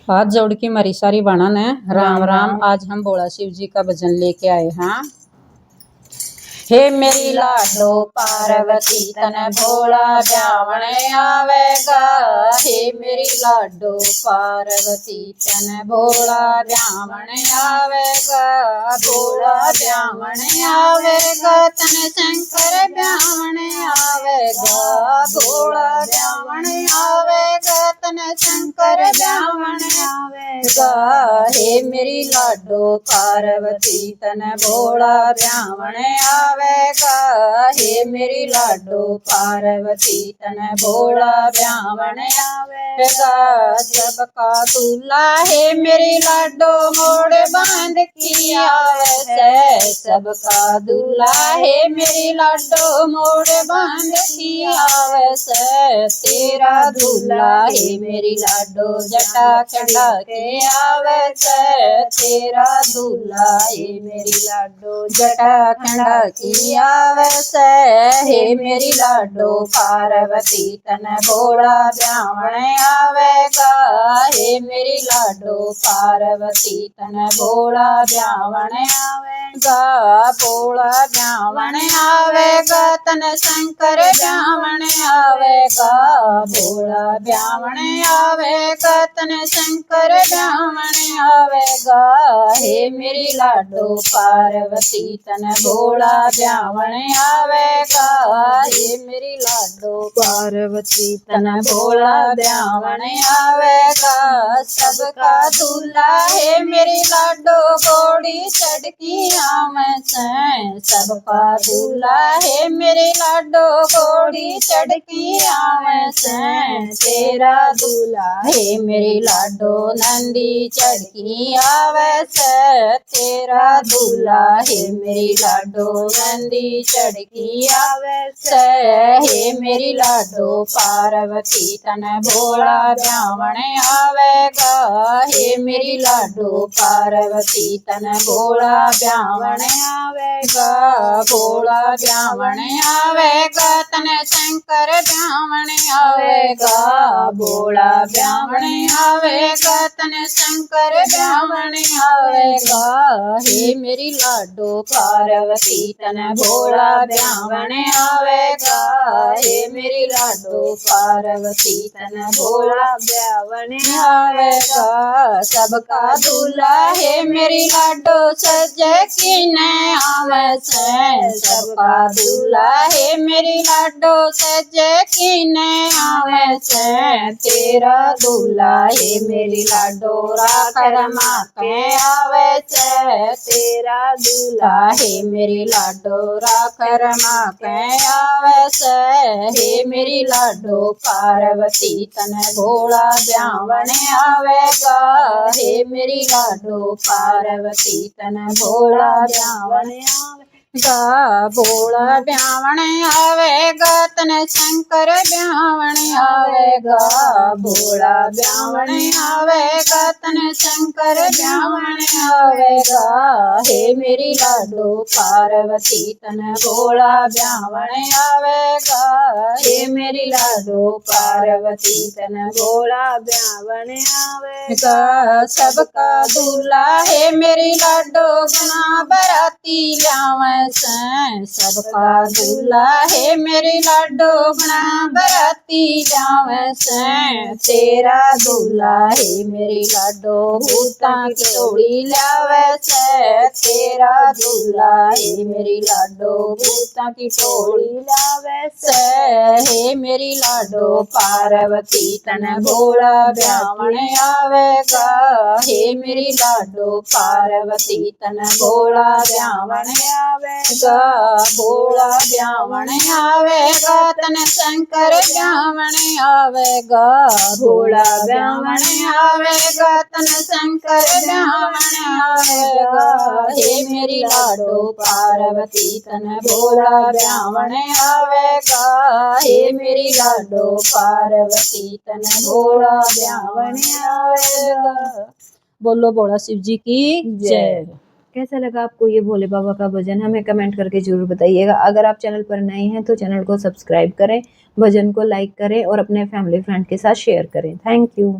हाथ जोड़ के मरी सारी बनन है। राम राम। आज हम भोला शिव जी का भजन लेके आए हैं। हे मेरी लाडो पार्वती तन भोला ब्यावण आवेगा। हे मेरी लाडो पार्वती तन भोला ब्यावण आवेगा। भोला ब्यावण आवेगा तन शंकर ब्यावण आवेगा। भोला ब्यावण आवेगा तन शंकर ब्यावण आवेगा। हे मेरी लाडो पार्वती तन भोला ब्यावण आवेगा। हे मेरी लाडो पार्वती तन भोला ब्यावण आवेगा। सबका दूल्हा है मेरी लाडो मोड़ बांध की आवे से। सबका दूल्हा है मेरी लाडो मोड़ बांध की आवे से। तेरा दूल्हा है मेरी लाडो जटा चढ़ा के आवे से। तेरा दूल्हा है मेरी लाडो जटा चढ़ा की आवे से। हे मेरी लाडो पार्वती तन भोला ब्यावण आवेगा। हे मेरी लाडो पार्वती तन भोला ब्यावण आवेगा। भोला ब्यावण आवेगा तन शंकर ब्यावण आवेगा। भोला ब्यावण आवेगा तन शंकर ब्यावण आवेगा। हे मेरी लाडो पार्वती तन भोला ब्यावण आवेगा। हे मेरी लाडो पार्वती तन भोला ब्यावण आवेगा। सबका दूल्हा है मेरी लाडो घोड़ी चढ़ की आवे से। सबका दूल्हा है मेरी लाडो घोड़ी चढ़ की आवे से। तेरा दूल्हा है मेरी लाडो नंदी चढ़ की आवे से। तेरा दूल्हा है मेरी लाडो नंदी चढ़ की आवे से। हे मेरी लाडो पार्वती तन भोला ब्यावण आवेगा। हे मेरी लाडो पार्वती तन भोला ब्यावण आवेगा। भोला ब्यावण आवेगा तन शंकर ब्यावण आवेगा। भोला ब्यावण आवेगा तन शंकर ब्यावण आवेगा। हे मेरी लाडो पार्वती तन भोला ब्यावण आवेगा। हे मेरी लाडो पार्वती तन भोला ब्यावण आवेगा। सबका दूल्हा है मेरी लाडो सजे कीने आवे से। सबका दूल्हा है मेरी लाडो सजे कीने आवे से। तेरा दूल्हा है मेरी लाडो राख रमा के आवे से। तेरा दूल्हा है मेरी लाडो राख रमा के आवे से। हे मेरी लाडो पार्वती तन भोला ब्यावण आवेगा। हे मेरी लाडो पार्वती तन भोला ब्यावण आवेगा। भोला ब्यावण आवेगा तन शंकर ब्यावण आवेगा। भोला ब्यावण आवेगा तन शंकर ब्यावण आवेगा। हे मेरी लाडो पार्वती तन भोला ब्यावण आवेगा। हे मेरी लाडो पार्वती तन भोला ब्यावण आवेगा। सबका दूल्हा है मेरी लाडो गुना बराती लावे से। सबका दूल्हा है मेरी लाडो गुना बराती लावे से। तेरा दूल्हा है मेरी लाडो भूता की टोली लावे से। तेरा दूल्हा है मेरी लाडो भूता की टोली लावे से। हे मेरी लाडो पार्वती तन भोला ब्यावण आवेगा। हे मेरी लाडो पार्वती तन भोला ब्यावण आवेगा। भोला ब्यावण आवेगा तन शंकर ब्यावण आवेगा। भोला ब्यावण आवेगा तन शंकर ब्यावण आवेगा। हे मेरी लाडो पार्वती तन भोला ब्यावण आवेगा। हे मेरी लाडो पार्वती तन भोला ब्यावण आवेगा। बोलो भोला शिव जी की जय। कैसा लगा आपको ये भोले बाबा का भजन, हमें कमेंट करके जरूर बताइएगा। अगर आप चैनल पर नए हैं तो चैनल को सब्सक्राइब करें, भजन को लाइक करें और अपने फैमिली फ्रेंड के साथ शेयर करें। Thank you.